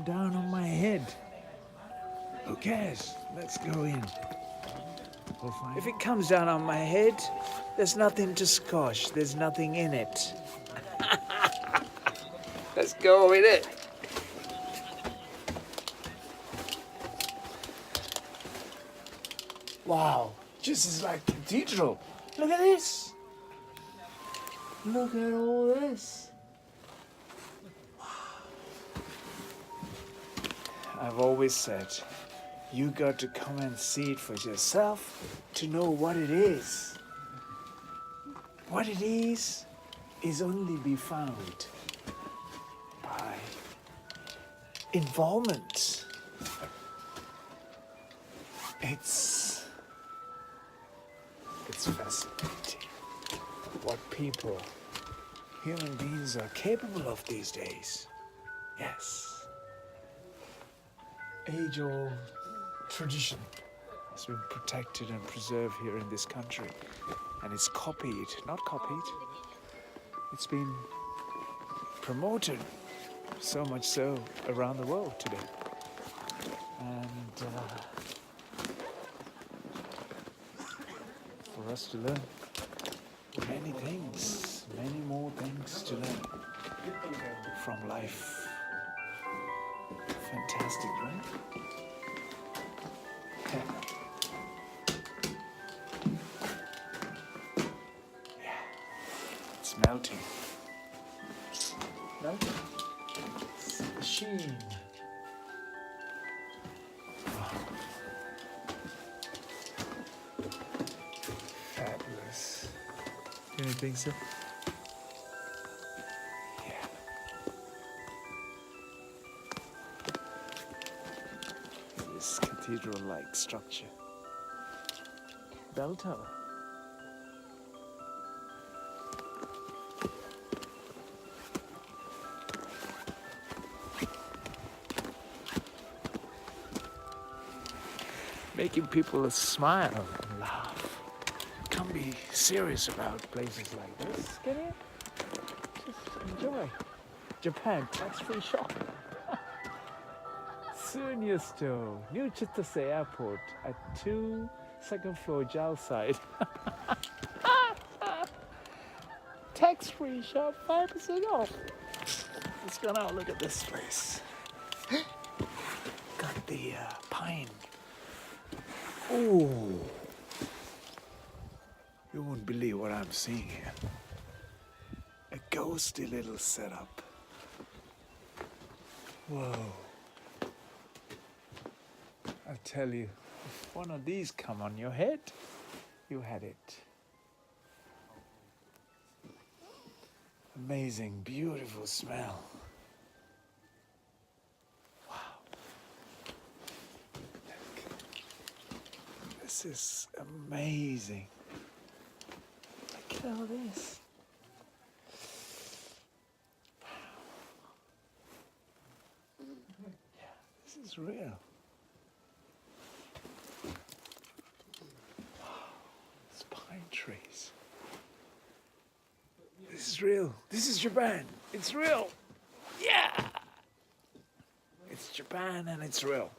come down on my head. Who cares? Let's go in. If it comes down on my head, there's nothing to squash. There's nothing in it. Let's go with it. Wow, just is like cathedral. Look at this. Look at all this. I've always said, you got to come and see it for yourself to know what it is. What it is only be found by involvement. It's fascinating what people, human beings, are capable of these days. Yes. Age-old tradition has been protected and preserved here in this country. And it's it's been promoted, so much so around the world today. And for us to learn many things, many more things to learn from life. Fantastic, right? Yeah, it's melting. Melting. It's the sheen. Fabulous. Don't you think so? Yeah. This cathedral-like structure. Bell tower. Making people smile and laugh. Can't be serious about places like this, can you? Just enjoy. Japan, tax-free shop. Sunyasto, New Chitose Airport at 2 second floor Jal side. Tax-free shop, 5% off. Let's go now look at this place. Got the pine. Ooh. You wouldn't believe what I'm seeing here. A ghostly little setup. Whoa. I tell you, if one of these come on your head, you had it. Amazing, beautiful smell. Wow. This is amazing. Look at all this. Yeah, this is real. It's pine trees. This is real. This is Japan. It's real. Yeah. It's Japan and it's real.